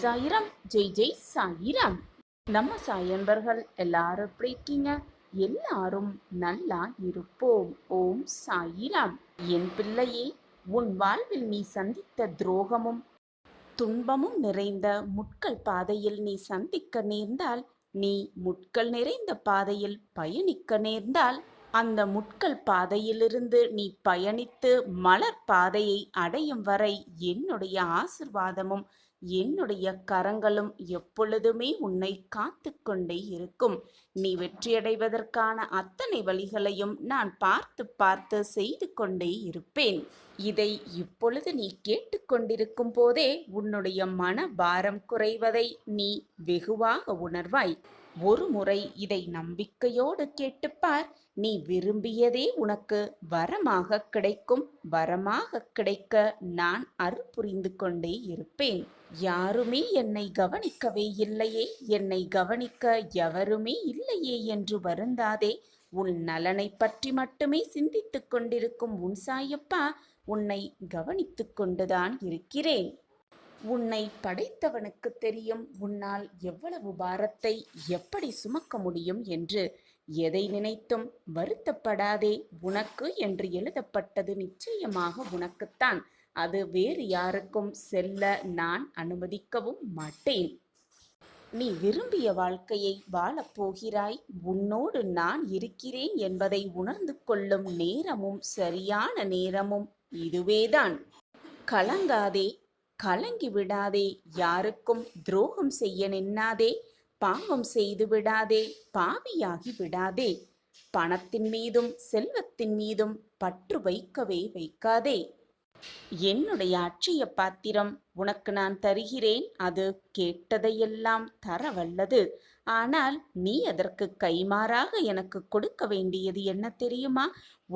சாயிராம். ஜெய் ஜெய் சாயிராம். நம்ம சாயன்பர்கள் எல்லாரும் எப்படி இருக்கீங்க? எல்லாரும் நல்லா இருப்போம். ஓம் சாயிராம். என் பிள்ளையே, உன் வாழ்வில் நீ சந்தித்த துரோகமும் துன்பமும் நிறைந்த முட்கள் பாதையில் நீ சந்திக்க நேர்ந்தால், நீ முட்கள் நிறைந்த பாதையில் பயணிக்க நேர்ந்தால், அந்த முட்கள் பாதையிலிருந்து நீ பயணித்து மலர் பாதையை அடையும் வரை என்னுடைய ஆசிர்வாதமும் என்னுடைய கரங்களும் எப்பொழுதுமே உன்னை காத்து கொண்டே இருக்கும். நீ வெற்றியடைவதற்கான அத்தனை வழிகளையும் நான் பார்த்து பார்த்து செய்து கொண்டே இருப்பேன். இதை இப்பொழுது நீ கேட்டுக்கொண்டிருக்கும் போதே உன்னுடைய மன பாரம் குறைவதை நீ வெகுவாக உணர்வாய். ஒரு முறை இதை நம்பிக்கையோடு கேட்டுப்பார். நீ விரும்பியதே உனக்கு வரமாக கிடைக்கும். வரமாக கிடைக்க நான் அருள் புரிந்து கொண்டே இருப்பேன். யாருமே என்னை கவனிக்கவே இல்லையே, என்னை கவனிக்க எவருமே இல்லையே என்று வருந்தாதே. உன் நலனை பற்றி மட்டுமே சிந்தித்துக் கொண்டிருக்கும் உன் சாயப்பா உன்னை கவனித்துக் கொண்டுதான் இருக்கிறேன். உன்னை படைத்தவனுக்கு தெரியும் உன்னால் எவ்வளவு பாரத்தை எப்படி சுமக்க முடியும் என்று. எதை நினைத்தும் வருத்தப்படாதே. உனக்கு என்று எழுதப்பட்டது நிச்சயமாக உனக்குத்தான். அது வேறு யாருக்கும் செல்ல நான் அனுமதிக்கவும் மாட்டேன். நீ விரும்பிய வாழ்க்கையை வாழப்போகிறாய். உன்னோடு நான் இருக்கிறேன் என்பதை உணர்ந்து கொள்ளும் நேரமும் சரியான நேரமும் இதுவேதான். கலங்காதே, கலங்கி விடாதே. யாருக்கும் துரோகம் செய்ய நின்னாதே. பாவம் செய்து விடாதே, பாவியாகி விடாதே. பணத்தின் மீதும் செல்வத்தின் மீதும் பற்று வைக்கவே வைக்காதே. என்னுடைய அட்சய பாத்திரம் உனக்கு நான் தருகிறேன். அது கேட்டதையெல்லாம் தரவல்லது. ஆனால் நீ அதற்கு கைமாறாக எனக்கு கொடுக்க வேண்டியது என்ன தெரியுமா?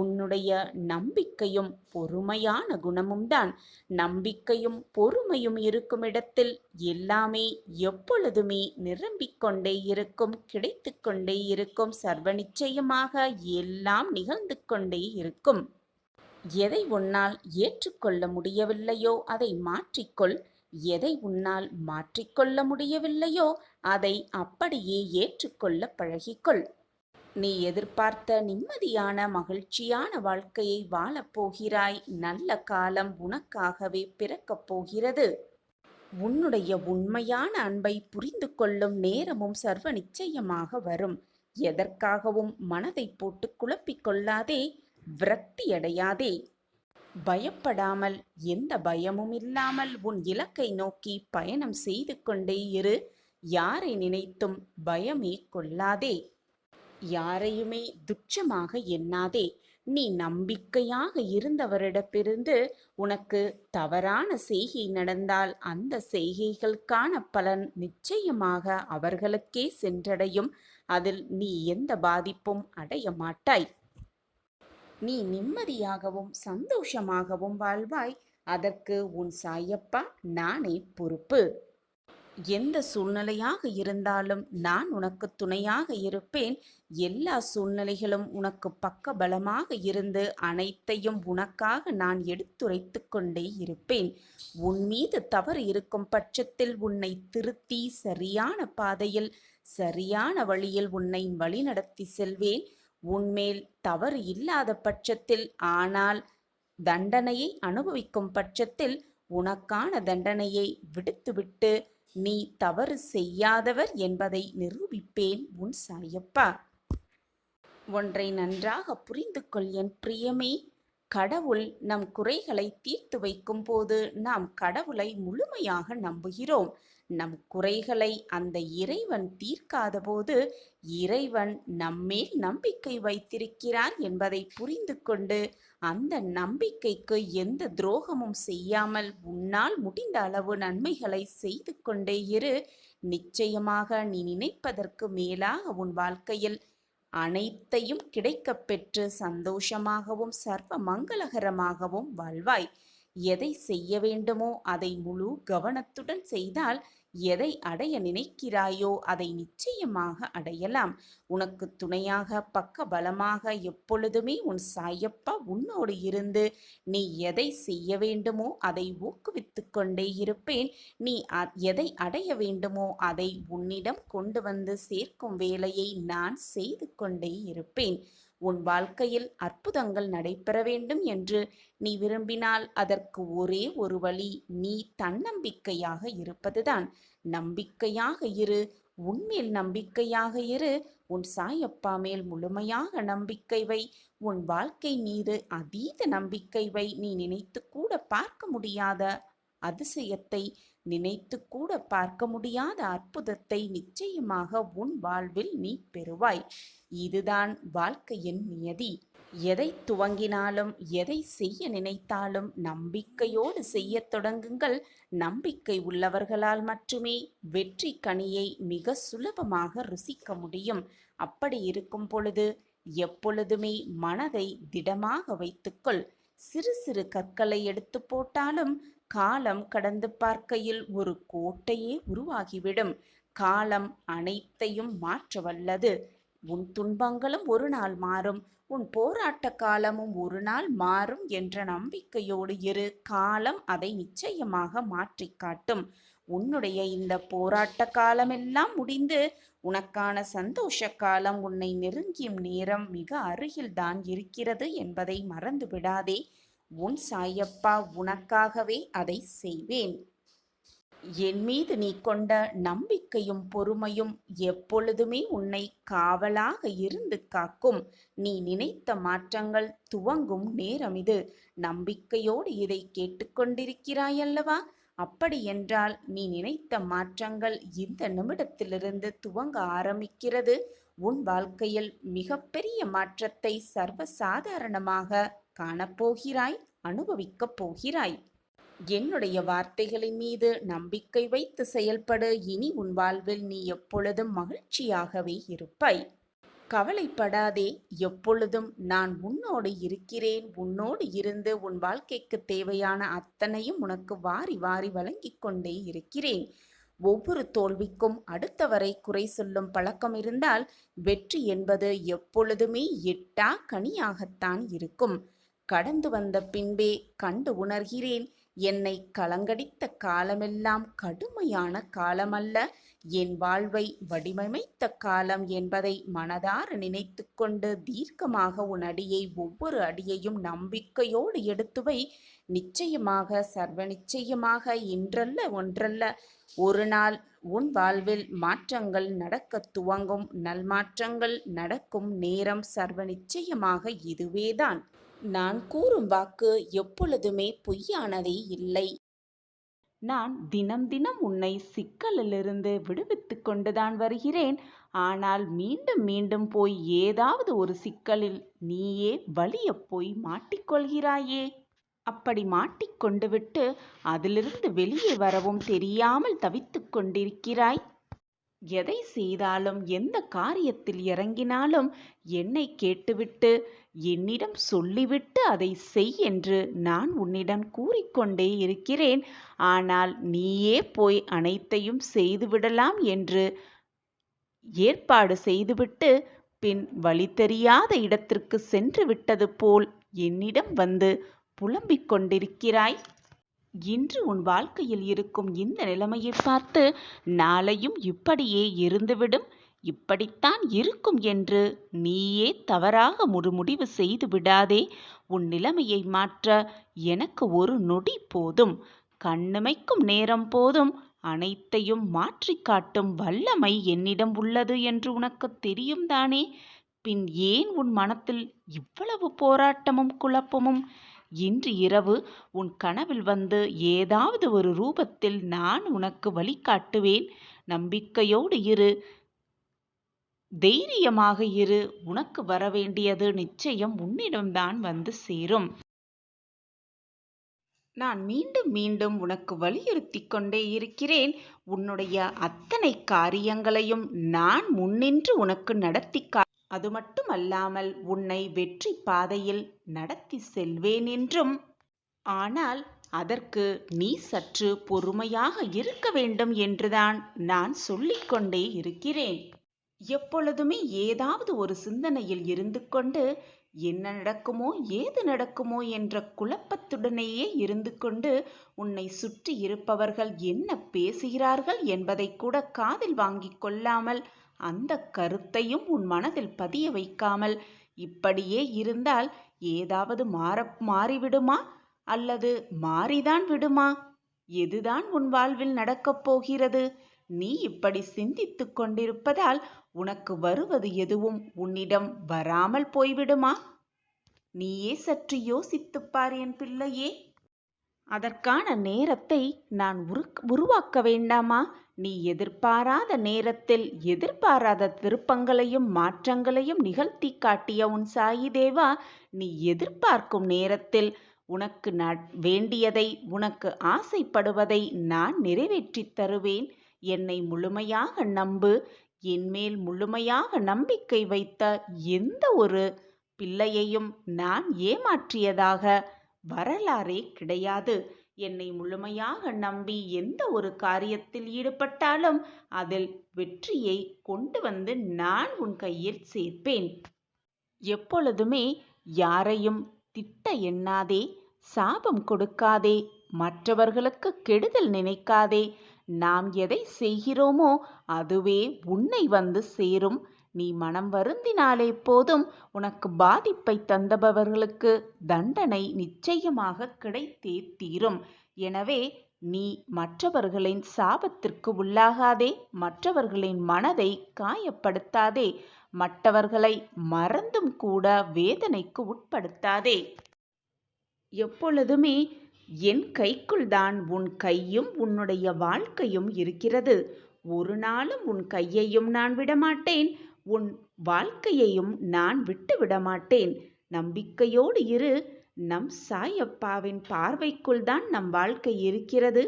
உன்னுடைய நம்பிக்கையும் பொறுமையான குணமும் தான். நம்பிக்கையும் பொறுமையும் இருக்கும் இடத்தில் எல்லாமே எப்பொழுதுமே நிரம்பிக் கொண்டே இருக்கும், கிடைத்து கொண்டே இருக்கும். சர்வ நிச்சயமாக எல்லாம் நிகழ்ந்து கொண்டே இருக்கும். எதை உன்னால் ஏற்றுக்கொள்ள முடியவில்லையோ அதை மாற்றிக்கொள். எதை உன்னால் மாற்றிக்கொள்ள முடியவில்லையோ அதை அப்படியே ஏற்றுக்கொள்ள பழகிக்கொள். நீ எதிர்பார்த்த நிம்மதியான மகிழ்ச்சியான வாழ்க்கையை வாழப்போகிறாய். நல்ல காலம் உனக்காகவே பிறக்கப் போகிறது. உன்னுடைய உண்மையான அன்பை புரிந்து கொள்ளும் நேரமும் சர்வ நிச்சயமாக வரும். எதற்காகவும் மனதை போட்டு குழப்பிக் கொள்ளாதே, விரக்தியடையாதே. பயப்படாமல், எந்த பயமும் இல்லாமல் உன் இலக்கை நோக்கி பயணம் செய்து கொண்டே இரு. யாரை நினைத்தும் பயமே கொள்ளாதே. யாரையுமே துச்சமாக எண்ணாதே. நீ நம்பிக்கையாக இருந்தவரிடமிருந்து உனக்கு தவறான செய்கை நடந்தால் அந்த செய்கைகளுக்கான பலன் நிச்சயமாக அவர்களுக்கே சென்றடையும். அதில் நீ எந்த பாதிப்பும் அடைய மாட்டாய். நீ நிம்மதியாகவும் சந்தோஷமாகவும் வாழ்வாய். அதற்கு உன் சாயப்பா நானே பொறுப்பு. எந்த சூழ்நிலையாக இருந்தாலும் நான் உனக்கு துணையாக இருப்பேன். எல்லா சூழ்நிலைகளும் உனக்கு பக்க பலமாக இருந்து அனைத்தையும் உனக்காக நான் எடுத்துரைத்து கொண்டே இருப்பேன். உன் மீது தவறு இருக்கும் பட்சத்தில் உன்னை திருத்தி சரியான பாதையில் சரியான வழியில் உன்னை வழிநடத்தி செல்வேன். உன்மேல் தவறு இல்லாத பட்சத்தில், ஆனால் தண்டனையை அனுபவிக்கும் பட்சத்தில் உனக்கான தண்டனையை விடுத்துவிட்டு நீ தவறு செய்யாதவர் என்பதை நிரூபிப்பேன் உன் சாயப்பா. ஒன்றை நன்றாக புரிந்து கொள் என் பிரியமே. கடவுள் நம் குறைகளை தீர்த்து வைக்கும் போது நாம் கடவுளை முழுமையாக நம்புகிறோம். நம் குறைகளை அந்த இறைவன் தீர்க்காத போது இறைவன் நம்மேல் நம்பிக்கை வைத்திருக்கிறார் என்பதை புரிந்து கொண்டு அந்த நம்பிக்கைக்கு எந்த துரோகமும் செய்யாமல் உன்னால் முடிந்த அளவு நன்மைகளை செய்து கொண்டே இரு. நிச்சயமாக நீ நினைப்பதற்கு மேலாக உன் வாழ்க்கையில் அனைத்தையும் கிடைக்கப் பெற்று சந்தோஷமாகவும் சர்வ மங்களகரமாகவும் வாழ்வாய். எதை செய்ய வேண்டுமோ அதை முழு கவனத்துடன் செய்தால் எதை அடைய நினைக்கிறாயோ அதை நிச்சயமாக அடையலாம். உனக்கு துணையாக பக்க பலமாக எப்பொழுதுமே உன் சாயப்பா உன்னோடு இருந்து நீ எதை செய்ய வேண்டுமோ அதை ஊக்குவித்துக் கொண்டே இருப்பேன். நீ எதை அடைய வேண்டுமோ அதை உன்னிடம் கொண்டு வந்து சேர்க்கும் வேலையை நான் செய்து கொண்டே இருப்பேன். உன் வாழ்க்கையில் அற்புதங்கள் நடைபெற வேண்டும் என்று நீ விரும்பினால் அதற்கு ஒரே ஒரு வழி, நீ தன்னம்பிக்கையாக இருப்பதுதான். நம்பிக்கையாக இரு, உன்மேல் நம்பிக்கையாக இரு. உன் சாயப்பா மேல் முழுமையாக நம்பிக்கை வை. உன் வாழ்க்கை மீது அதீத நம்பிக்கை வை. நீ நினைத்து கூட பார்க்க முடியாத அதிசயத்தை, நினைத்து கூட பார்க்க முடியாத அற்புதத்தை நிச்சயமாக உன் வாழ்வில் நீ பெறுவாய். இதுதான் வாழ்க்கையின் நியதி. எதை துவங்கினாலும் எதை செய்ய நினைத்தாலும் நம்பிக்கையோடு செய்யத் தொடங்குங்கள். நம்பிக்கை உள்ளவர்களால் மட்டுமே வெற்றி கனியை மிக சுலபமாக ருசிக்க முடியும். அப்படி இருக்கும் பொழுது எப்பொழுதுமே மனதை திடமாக வைத்துக்கொள். சிறு சிறு கற்களை எடுத்து போட்டாலும் காலம் கடந்து பார்க்கையில் ஒரு கோட்டையே உருவாகிவிடும். காலம் அனைத்தையும் மாற்ற வல்லது. உன் துன்பங்களும் ஒரு நாள் மாறும், உன் போராட்ட காலமும் ஒரு நாள் மாறும் என்ற நம்பிக்கையோடு இரு. காலம் அதை நிச்சயமாக மாற்றி காட்டும். உன்னுடைய இந்த போராட்ட காலமெல்லாம் முடிந்து உனக்கான சந்தோஷ காலம் உன்னை நெருங்கியும் நேரம் மிக அருகில்தான் இருக்கிறது என்பதை மறந்து விடாதே. உன் சாயப்பா உனக்காகவே அதை செய்வேன். என் மீது நீ கொண்ட நம்பிக்கையும் பொறுமையும் எப்பொழுதுமே உன்னை காவலாக இருந்து காக்கும். நீ நினைத்த மாற்றங்கள் துவங்கும் நேரம் இது. நம்பிக்கையோடு இதை கேட்டுக்கொண்டிருக்கிறாயல்லவா? அப்படியென்றால் நீ நினைத்த மாற்றங்கள் இந்த நிமிடத்திலிருந்து துவங்க ஆரம்பிக்கிறது. உன் வாழ்க்கையில் மிகப்பெரிய மாற்றத்தை சர்வசாதாரணமாக காணப்போகிறாய், அனுபவிக்கப் போகிறாய். என்னுடைய வார்த்தைகளின் மீது நம்பிக்கை வைத்து செயல்படு. இனி உன் வாழ்வில் நீ எப்பொழுதும் மகிழ்ச்சியாகவே இருப்பாய். கவலைப்படாதே, எப்பொழுதும் நான் உன்னோடு இருக்கிறேன். உன்னோடு இருந்து உன் வாழ்க்கைக்கு தேவையான அத்தனையும் உனக்கு வாரி வாரி வழங்கிக் கொண்டே இருக்கிறேன். ஒவ்வொரு தோல்விக்கும் அடுத்தவரை குறை சொல்லும் பழக்கம் இருந்தால் வெற்றி என்பது எப்பொழுதுமே எட்டா கனியாகத்தான் இருக்கும். கடந்து வந்த பின்பே கண்டு உணர்கிறேன், என்னை கலங்கடித்த காலமெல்லாம் கடுமையான காலமல்ல, என் வாழ்வை வடிவமைத்த காலம் என்பதை மனதார நினைத்து கொண்டு தீர்க்கமாக உன் அடியை ஒவ்வொரு அடியையும் நம்பிக்கையோடு எடுத்துவை. நிச்சயமாக சர்வ நிச்சயமாக இன்றல்ல ஒன்றல்ல ஒரு நாள் உன் வாழ்வில் மாற்றங்கள் நடக்க துவங்கும். நல்மாற்றங்கள் நடக்கும் நேரம் சர்வ நிச்சயமாக இதுவேதான். நான் கூறும் வாக்கு எப்பொழுதுமே பொய்யானதே இல்லை. நான் தினம் தினம் உன்னை சிக்கலிலிருந்து விடுவித்து கொண்டுதான் வருகிறேன். ஆனால் மீண்டும் மீண்டும் போய் ஏதாவது ஒரு சிக்கலில் நீயே வலிய போய் மாட்டிக்கொள்கிறாயே. அப்படி மாட்டிக்கொண்டு விட்டு அதிலிருந்து வெளியே வரவும் தெரியாமல் தவித்து கொண்டிருக்கிறாய். எதை செய்தாலும் எந்த காரியத்தில் இறங்கினாலும் என்னை கேட்டுவிட்டு என்னிடம் சொல்லிவிட்டு அதை செய் என்று நான் உன்னிடம் கூறிக்கொண்டே இருக்கிறேன். ஆனால் நீயே போய் அனைத்தையும் செய்துவிடலாம் என்று ஏற்பாடு செய்துவிட்டு பின் வழி தெரியாத இடத்திற்கு சென்று விட்டது போல் என்னிடம் வந்து புலம்பிக் கொண்டிருக்கிறாய். இன்று உன் வாழ்க்கையில் இருக்கும் இந்த நிலைமையை பார்த்து நாளையும் இப்படியே இருந்துவிடும், இப்படித்தான் இருக்கும் என்று நீயே தவறாக ஒரு முடிவு செய்து விடாதே. உன் நிலைமையை மாற்ற எனக்கு ஒரு நொடி போதும், கண்ணிமைக்கும் நேரம் போதும். அனைத்தையும் மாற்றி காட்டும் வல்லமை என்னிடம் உள்ளது என்று உனக்கு தெரியும் தானே? பின் ஏன் உன் மனத்தில் இவ்வளவு போராட்டமும் குழப்பமும்? இன்று இரவு உன் கனவில் வந்து ஏதாவது ஒரு ரூபத்தில் நான் உனக்கு வழிகாட்டுவேன். நம்பிக்கையோடு இரு, தைரியமாக இரு. உனக்கு வரவேண்டியது நிச்சயம் உன்னிடம்தான் வந்து சேரும். நான் மீண்டும் மீண்டும் உனக்கு வலியுறுத்தி கொண்டே இருக்கிறேன். உன்னுடைய அத்தனை காரியங்களையும் நான் முன்னின்று உனக்கு நடத்தி அது மட்டுமல்லாமல் உன்னை வெற்றி பாதையில் நடத்தி செல்வேன் என்றும். ஆனால் அதற்கு நீ சற்று பொறுமையாக இருக்க வேண்டும் என்றுதான் நான் சொல்லிக்கொண்டே இருக்கிறேன். எப்பொழுதுமே ஏதாவது ஒரு சிந்தனையில் இருந்து கொண்டு என்ன நடக்குமோ ஏது நடக்குமோ என்ற குழப்பத்துடனேயே இருந்து கொண்டு உன்னை சுற்றி இருப்பவர்கள் என்ன பேசுகிறார்கள் என்பதை கூட காதில் வாங்கிக் கொள்ளாமல் அந்த கருத்தையும் உன் மனதில் பதிய வைக்காமல் இப்படியே இருந்தால் ஏதாவது மாறிவிடுமா அல்லது மாறிதான் விடுமா? எதுதான் உன் வாழ்வில் நடக்கப் போகிறது? நீ இப்படி சிந்தித்துக் கொண்டிருப்பதால் உனக்கு வருவது எதுவும் உன்னிடம் வராமல் போய்விடுமா? நீயே சற்று யோசித்துப் பார் என் பிள்ளையே. அதற்கான நேரத்தை நான் உருவாக்க வேண்டாமா? நீ எதிர்பாராத நேரத்தில் எதிர்பாராத திருப்பங்களையும் மாற்றங்களையும் நிகழ்த்தி காட்டிய உன் சாயி தேவா, நீ எதிர்பார்க்கும் நேரத்தில் உனக்கு வேண்டியதை, உனக்கு ஆசைப்படுவதை நான் நிறைவேற்றித் தருவேன். என்னை முழுமையாக நம்பு. என்மேல் முழுமையாக நம்பிக்கை வைத்த எந்த ஒரு பிள்ளையையும் நான் ஏமாற்றியதாக வரலாறே கிடையாது. என்னை முழுமையாக நம்பி எந்த ஒரு காரியத்தில் ஈடுபட்டாலும் அதில் வெற்றியை கொண்டு வந்து நான் உன் கையில் சேர்ப்பேன். எப்பொழுதுமே யாரையும் திட்ட எண்ணாதே, சாபம் கொடுக்காதே, மற்றவர்களுக்கு கெடுதல் நினைக்காதே. நாம் எதை செய்கிறோமோ அதுவே உன்னை வந்து சேரும். நீ மனம் வருந்தினாலே போதும், உனக்கு பாதிப்பை தந்தபவர்களுக்கு தண்டனை நிச்சயமாக கிடைத்தே தீரும். எனவே நீ மற்றவர்களின் சாபத்திற்கு உள்ளாகாதே, மற்றவர்களின் மனதை காயப்படுத்தாதே, மற்றவர்களை மறந்தும் கூட வேதனைக்கு உட்படுத்தாதே. எப்பொழுதுமே என் கைக்குள் தான் உன் கையும் உன்னுடைய வாழ்க்கையும் இருக்கிறது. ஒரு நாளும் உன் கையையும் நான் விடமாட்டேன், உன் வாழ்க்கையையும் நான் விட்டு விடமாட்டேன். நம்பிக்கையோடு இரு. நம் சாயப்பாவின் பார்வைக்குள் தான் நம் வாழ்க்கை இருக்கிறது.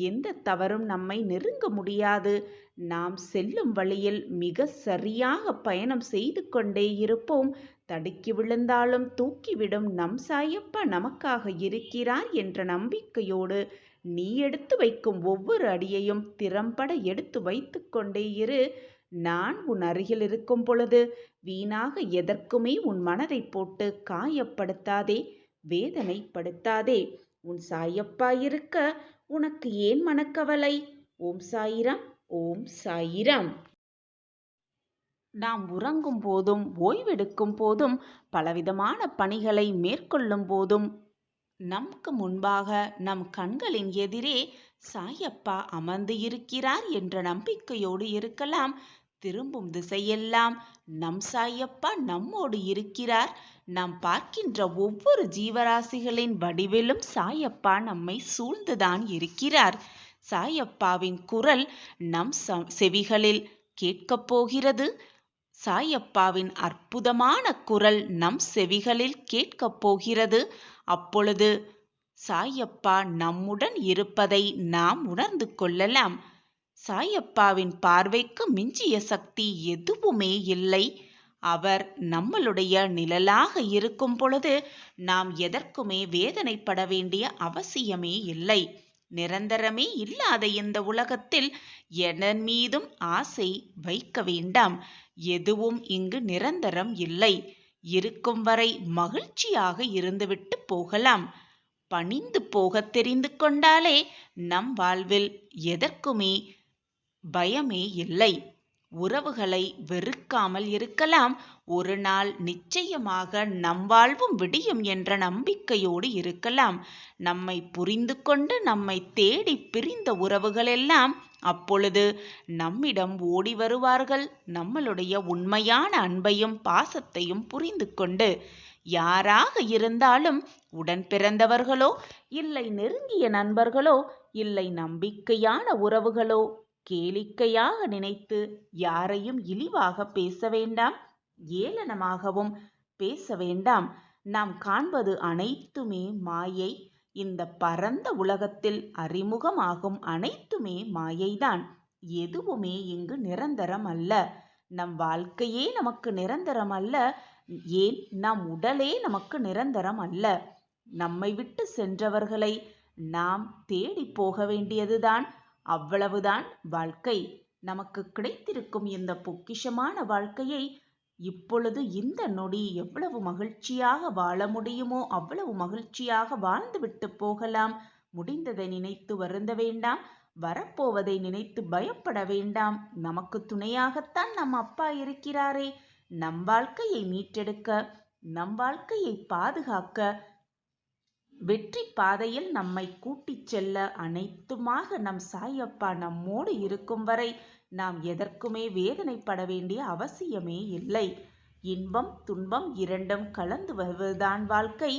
எந்த தவறும் நம்மை நெருங்க முடியாது. நாம் செல்லும் வழியில் மிக சரியாக பயணம் செய்து கொண்டே இருப்போம். தடுக்கி விழுந்தாலும் தூக்கிவிடும் நம் சாயப்பா நமக்காக இருக்கிறார் என்ற நம்பிக்கையோடு நீ எடுத்து வைக்கும் ஒவ்வொரு அடியையும் திறம்பட எடுத்து வைத்து கொண்டே இரு. நான் உன் அருகில் இருக்கும் பொழுது வீணாக எதற்குமே உன் மனதை போட்டு காயப்படுத்தாதே, வேதனைப்படுத்தாதே. உன் சாயப்பா இருக்க உனக்கு ஏன் மனக்கவலை? ஓம் சாயிராம், ஓம் சாயிராம். நாம் உறங்கும் போதும் ஓய்வெடுக்கும் போதும் பலவிதமான பணிகளை மேற்கொள்ளும் போதும் நமக்கு முன்பாக நம் கண்களின் எதிரே சாயப்பா அமர்ந்து இருக்கிறார் என்ற நம்பிக்கையோடு இருக்கலாம். திரும்பும் திசையெல்லாம் நம் சாயப்பா நம்மோடு இருக்கிறார். நாம் பார்க்கின்ற ஒவ்வொரு ஜீவராசிகளின் வடிவிலும் சாயப்பா நம்மை சூழ்ந்துதான் இருக்கிறார். சாயப்பாவின் குரல் நம் செவிகளில் கேட்கப் போகிறது. சாயப்பாவின் அற்புதமான குரல் நம் செவிகளில் கேட்கப் போகிறது. அப்பொழுது சாயப்பா நம்முடன் இருப்பதை நாம் உணர்ந்து கொள்ளலாம். சாயப்பாவின் பார்வைக்கு மிஞ்சிய சக்தி எதுவுமே இல்லை. அவர் நம்மளுடைய நிழலாக இருக்கும் பொழுது நாம் எதற்குமே வேதனைப்பட வேண்டிய அவசியமே இல்லை. நிரந்தரமே இல்லாத இந்த உலகத்தில் எதன் மீதும் ஆசை வைக்க வேண்டாம். எதுவும் இங்கு நிரந்தரம் இல்லை. இருக்கும் வரை மகிழ்ச்சியாக இருந்துவிட்டு போகலாம். பணிந்து போக தெரிந்து கொண்டாலே நம் வாழ்வில் எதற்குமே பயமே இல்லை. உறவுகளை வெறுக்காமல் இருக்கலாம். ஒரு நாள் நிச்சயமாக நம் வாழ்வும் விடியும் என்ற நம்பிக்கையோடு இருக்கலாம். நம்மை புரிந்து கொண்டு நம்மை தேடி பிரிந்த உறவுகளெல்லாம் அப்பொழுது நம்மிடம் ஓடி வருவார்கள். நம்மளுடைய உண்மையான அன்பையும் பாசத்தையும் புரிந்து கொண்டு. யாராக இருந்தாலும் உடன் பிறந்தவர்களோ இல்லை நெருங்கிய நண்பர்களோ இல்லை நம்பிக்கையான உறவுகளோ கேளிக்கையாக நினைத்து யாரையும் இழிவாக பேச வேண்டாம், ஏளனமாகவும் பேச வேண்டாம். நாம் காண்பது அனைத்துமே மாயை. இந்த பரந்த உலகத்தில் அறிமுகமாகும் அனைத்துமே மாயைதான். எதுவுமே இங்கு நிரந்தரம் அல்ல. நம் வாழ்க்கையே நமக்கு நிரந்தரம் அல்ல. ஏன் நம் உடலே நமக்கு நிரந்தரம் அல்ல. நம்மை விட்டு சென்றவர்களை நாம் தேடி போக வேண்டியதுதான். அவ்வளவுதான் வாழ்க்கை. நமக்கு கிடைத்திருக்கும் இந்த பொக்கிஷமான வாழ்க்கையை இப்பொழுது இந்த நொடி எவ்வளவு மகிழ்ச்சியாக வாழ முடியுமோ அவ்வளவு மகிழ்ச்சியாக வாழ்ந்துவிட்டு போகலாம். முடிந்ததை நினைத்து வருந்த வேண்டாம். வரப்போவதை நினைத்து பயப்பட வேண்டாம். நமக்கு துணையாகத்தான் நம் அப்பா இருக்கிறாரே. நம் வாழ்க்கையை மீட்டெடுக்க, நம் வாழ்க்கையை பாதுகாக்க, வெற்றி பாதையில் நம்மை கூட்டிச் செல்ல அனைத்துமாக நம் சாயப்பா நம்மோடு இருக்கும் வரை நாம் எதற்குமே வேதனைப்பட வேண்டிய அவசியமே இல்லை. இன்பம் துன்பம் இரண்டும் கலந்து வருவதுதான் வாழ்க்கை.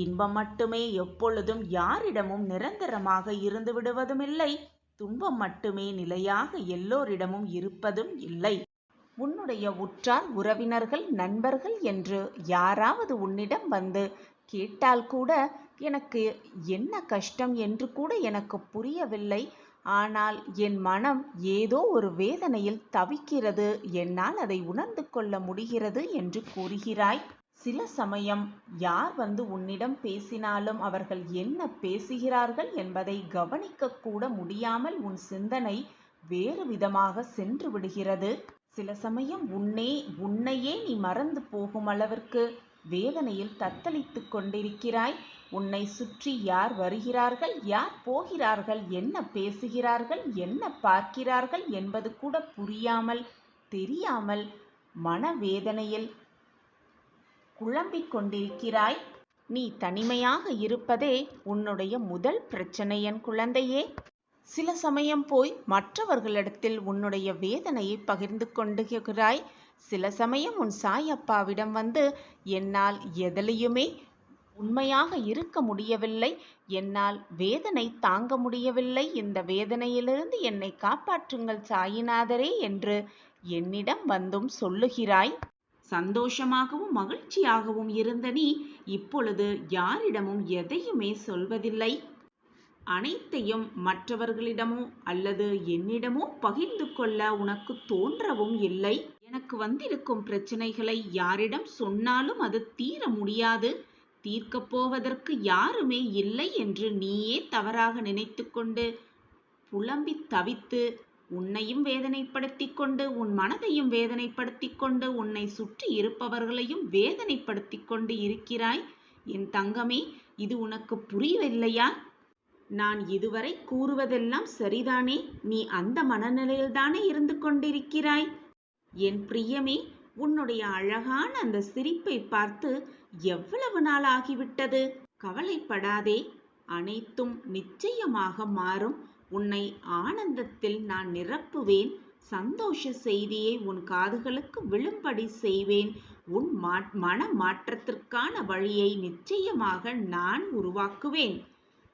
இன்பம் மட்டுமே எப்பொழுதும் யாரிடமும் நிரந்தரமாக இருந்து விடுவதும் இல்லை. துன்பம் மட்டுமே நிலையாக எல்லோரிடமும் இருப்பதும் இல்லை. உன்னுடைய உற்றார் உறவினர்கள் நண்பர்கள் என்று யாராவது உன்னிடம் வந்து கேட்டால் கூட எனக்கு என்ன கஷ்டம் என்று கூட எனக்கு புரியவில்லை. ஆனால் என் மனம் ஏதோ ஒரு வேதனையில் தவிக்கிறது, என்னால் அதை உணர்ந்து கொள்ள முடிகிறது என்று கூறுகிறாய். சில சமயம் யார் வந்து உன்னிடம் பேசினாலும் அவர்கள் என்ன பேசுகிறார்கள் என்பதை கவனிக்க கூட முடியாமல் உன் சிந்தனை வேறு விதமாக சென்று விடுகிறது. சில சமயம் உன்னையே நீ மறந்து போகும் அளவிற்கு வேதனையில் தத்தளித்து கொண்டிருக்கிறாய். உன்னை சுற்றி யார் வருகிறார்கள், யார் போகிறார்கள், என்ன பேசுகிறார்கள், என்ன பார்க்கிறார்கள் என்பது கூட புரியாமல் தெரியாமல் மனவேதனையில் குழம்பிக் கொண்டிருக்கிறாய். நீ தனிமையாக இருப்பதே உன்னுடைய முதல் பிரச்சனை என் குழந்தையே. சில சமயம் போய் மற்றவர்களிடத்தில் உன்னுடைய வேதனையை பகிர்ந்து கொண்டுகிறாய். சில சமயம் உன் சாயப்பாவிடம் வந்து என்னால் எதிலையுமே உண்மையாக இருக்க முடியவில்லை, என்னால் வேதனை தாங்க முடியவில்லை, இந்த வேதனையிலிருந்து என்னை காப்பாற்றுங்கள் சாயிநாதரே என்று என்னிடம் வந்தும் சொல்லுகிறாய். சந்தோஷமாகவும் மகிழ்ச்சியாகவும் இருந்த நீ இப்பொழுது யாரிடமும் எதையுமே சொல்வதில்லை. அனைத்தையும் மற்றவர்களிடமோ அல்லது என்னிடமோ பகிர்ந்து கொள்ள உனக்கு தோன்றவும் இல்லை. எனக்கு வந்திருக்கும் பிரச்சனைகளை யாரிடம் சொன்னாலும் அது தீர முடியாது, தீர்க்கப் போவதற்கு யாருமே இல்லை என்று நீயே தவறாக நினைத்து கொண்டு புலம்பி தவித்து உன்னையும் வேதனைப்படுத்தி கொண்டு உன் மனதையும் வேதனைப்படுத்தி கொண்டு உன்னை சுற்றி இருப்பவர்களையும் வேதனைப்படுத்தி கொண்டு இருக்கிறாய். என் தங்கமே, இது உனக்கு புரியவில்லையா? நான் இதுவரை கூறுவதெல்லாம் சரிதானே? நீ அந்த மனநிலையில்தானே இருந்து கொண்டிருக்கிறாய்? என் பிரியமே, உன்னுடைய அழகான அந்த சிரிப்பை பார்த்து எவ்வளவு நாள் ஆகிவிட்டது? கவலைப்படாதே, அனைத்தும் நிச்சயமாக மாறும். உன்னை ஆனந்தத்தில் நான் நிரப்புவேன். சந்தோஷ செய்தியை உன் காதுகளுக்கு விழும்படி செய்வேன். உன் மன மாற்றத்திற்கான வழியை நிச்சயமாக நான் உருவாக்குவேன்.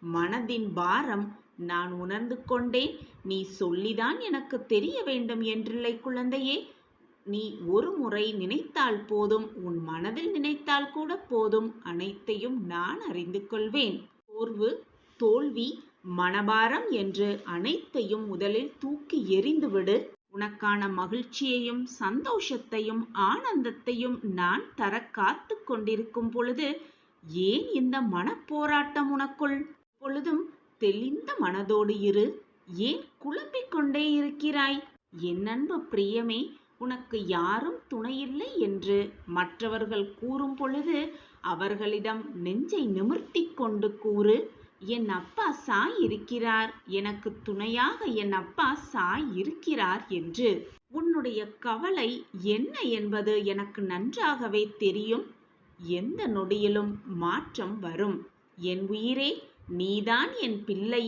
மனதின் பாரம் நான் உணர்ந்து கொண்டேன். நீ சொல்லிதான் எனக்கு தெரிய வேண்டும் என்றில்லை குழந்தையே. நீ ஒரு முறை நினைத்தால் போதும், உன் மனதில் நினைத்தால் கூட போதும், அனைத்தையும் நான் அறிந்து கொள்வேன். சோர்வு, தோல்வி, மனபாரம் என்று அனைத்தையும் முதலில் தூக்கி எறிந்துவிடு. உனக்கான மகிழ்ச்சியையும் சந்தோஷத்தையும் ஆனந்தத்தையும் நான் தர காத்து கொண்டிருக்கும் பொழுது ஏன் இந்த மனப்போராட்டம் உனக்குள்? பொழுதும் தெளிந்த மனதோடு இரு. ஏன் குழம்பிக் கொண்டே இருக்கிறாய்? என் அன்பு பிரியமே, உனக்கு யாரும் துணையில்லை என்று மற்றவர்கள் கூறும் பொழுது அவர்களிடம் நெஞ்சை நிமிர்த்தி கொண்டு கூறு, என் அப்பா சாய் இருக்கிறார், எனக்கு துணையாக என் அப்பா சாய் இருக்கிறார் என்று. உன்னுடைய கவலை என்ன என்பது எனக்கு நன்றாகவே தெரியும். எந்த நொடியிலும் மாற்றம் வரும். என் உயிரே, நீதான் என் பிள்ளை.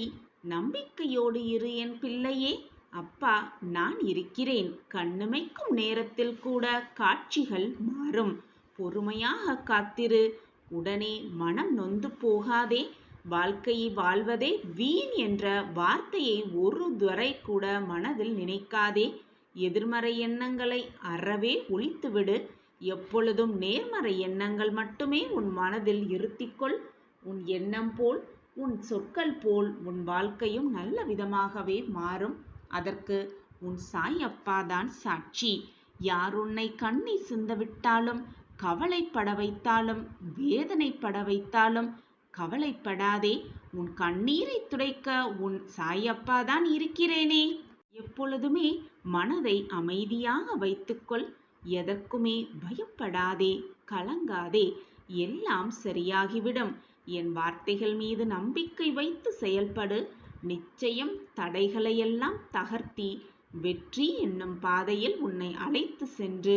நம்பிக்கையோடு இரு என் பிள்ளையே. அப்பா நான் இருக்கிறேன். கண்ணிமைக்கும் நேரத்தில் கூட காட்சிகள் மாறும். பொறுமையாக காத்திரு. உடனே மனம் நொந்து போகாதே. வாழ்க்கையை வாழ்வதே வீண் என்ற வார்த்தையை ஒரு துறை கூட மனதில் நினைக்காதே. எதிர்மறை எண்ணங்களை அறவே ஒழித்துவிடு. எப்பொழுதும் நேர்மறை எண்ணங்கள் மட்டுமே உன் மனதில் இருத்திக்கொள். உன் எண்ணம் போல், உன் சொற்கள் போல் உன் வாழ்க்கையும் நல்ல விதமாகவே மாறும். அதற்கு உன் சாய் அப்பாதான் சாட்சி. யார் உன்னை கண்ணீர் சிந்தவிட்டாலும், கவலைப்பட வைத்தாலும், வேதனைப்பட வைத்தாலும், கவலைப்படாதே, உன் கண்ணீரை துடைக்க உன் சாயப்பா தான் இருக்கிறேனே. எப்பொழுதுமே மனதை அமைதியாக வைத்துக்கொள். எதற்குமே பயப்படாதே, கலங்காதே. எல்லாம் சரியாகிவிடும். என் வார்த்தைகள் மீது நம்பிக்கை வைத்து செயல்படு. நிச்சயம் தடைகளையெல்லாம் தகர்த்தி வெற்றி என்னும் பாதையில் உன்னை அழைத்து சென்று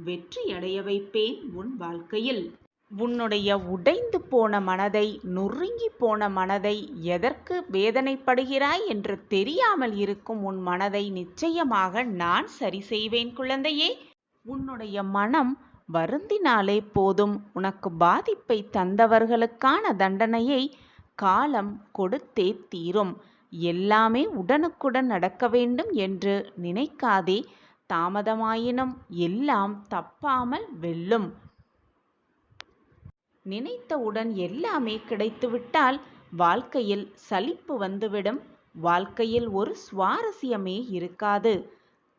வெற்றியடைய வைப்பேன் உன் வாழ்க்கையில். உன்னுடைய உடைந்து போன மனதை, நொறுங்கி போன மனதை, எதற்கு வேதனைப்படுகிறாய் என்று தெரியாமல் இருக்கும் உன் மனதை நிச்சயமாக நான் சரி செய்வேன் குழந்தையே. உன்னுடைய மனம் வருந்தினாலே போதும். உனக்கு பாதிப்பை தந்தவர்களுக்கான தண்டனையை காலம் கொடுத்தே தீரும். எல்லாமே உடனுக்குடன் நடக்க வேண்டும் என்று நினைக்காதே. தாமதமாயினும் எல்லாம் தப்பாமல் வெல்லும். நினைத்தவுடன் எல்லாமே கிடைத்துவிட்டால் வாழ்க்கையில் சலிப்பு வந்துவிடும். வாழ்க்கையில் ஒரு சுவாரஸ்யமே இருக்காது.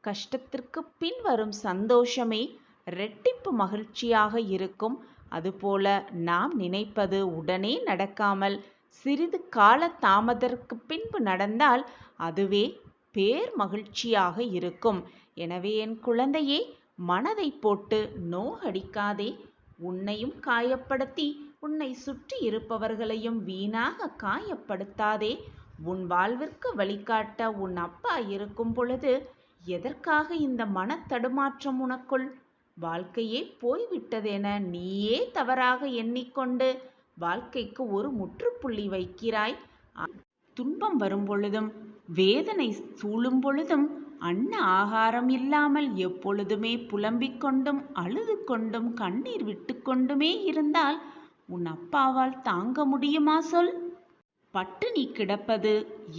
கஷ்டத்திற்கு பின் வரும் சந்தோஷமே இரட்டிப்பு மகிழ்ச்சியாக இருக்கும். அதுபோல நாம் நினைப்பது உடனே நடக்காமல் சிறிது கால தாமதற்கு பின்பு நடந்தால் அதுவே பேர் மகிழ்ச்சியாக இருக்கும். எனவே என் குழந்தையே, மனதை போட்டு நோகடிக்காதே. உன்னையும் காயப்படுத்தி உன்னை சுற்றி இருப்பவர்களையும் வீணாக காயப்படுத்தாதே. உன் வாழ்விற்கு வழிகாட்ட உன் அப்பா இருக்கும் பொழுது எதற்காக இந்த மனத்தடுமாற்றம் உனக்குள்? வாழ்க்கையே போய்விட்டதென நீயே தவறாக எண்ணிக்கொண்டு வாழ்க்கைக்கு ஒரு முற்றுப்புள்ளி வைக்கிறாய். துன்பம் வரும் பொழுதும் வேதனை சூழும் பொழுதும் அன்ன ஆகாரம் இல்லாமல் எப்பொழுதுமே புலம்பிக் கொண்டும் அழுது கொண்டும் கண்ணீர் விட்டு கொண்டுமே இருந்தால் உன் அப்பாவால் தாங்க முடியுமா சொல்? பட்டினி கிடப்பது,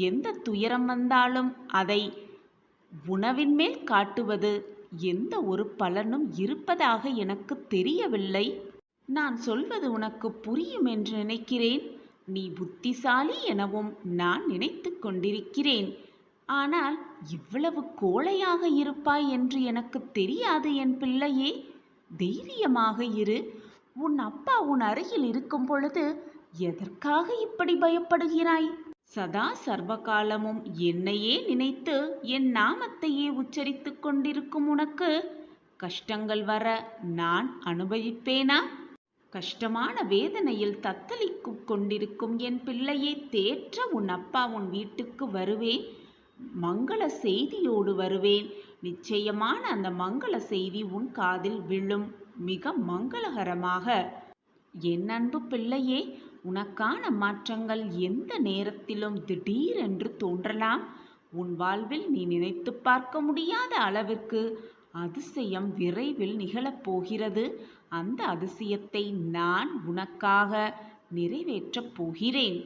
எந்த துயரம் வந்தாலும் அதை உணவின் மேல் காட்டுவது எந்த ஒரு பலனும் இருப்பதாக எனக்கு தெரியவில்லை. நான் சொல்வது உனக்கு புரியும் என்று நினைக்கிறேன். நீ புத்திசாலி எனவும் நான் நினைத்து கொண்டிருக்கிறேன். ஆனால் இவ்வளவு கோழையாக இருப்பாய் என்று எனக்கு தெரியாது என் பிள்ளையே. தைரியமாக இரு. உன் அப்பா உன் அருகில் இருக்கும் பொழுது எதற்காக இப்படி பயப்படுகிறாய்? சதா சர்வகாலமும் என்னையே நினைத்து என் நாமத்தையே உச்சரித்து கொண்டிருக்கும் உனக்கு கஷ்டங்கள் வர நான் அனுபவிப்பேனா? கஷ்டமான வேதனையில் தத்தளித்து கொண்டிருக்கும் என் பிள்ளையை தேற்ற உன் அப்பா உன் வீட்டுக்கு வருவேன். மங்கள செய்தியோடு வருவேன். நிச்சயமான அந்த மங்கள செய்தி உன் காதில் விழும், மிக மங்களகரமாக. என் அன்பு பிள்ளையே, உனக்கான மாற்றங்கள் எந்த நேரத்திலும் திடீரென்று தோன்றலாம். உன் வாழ்வில் நீ நினைத்து பார்க்க முடியாத அளவிற்கு அதிசயம் விரைவில் நிகழப்போகிறது. அந்த அதிசயத்தை நான் உனக்காக நிறைவேற்றப் போகிறேன்.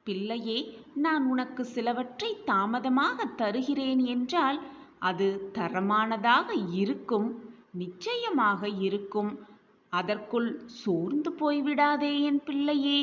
பிள்ளையே, நான் உனக்கு சிலவற்றை தாமதமாக தருகிறேன் என்றால் அது தரமானதாக இருக்கும், நிச்சயமாக இருக்கும். அதற்குள் சோர்ந்து போய்விடாதே என் பிள்ளையே.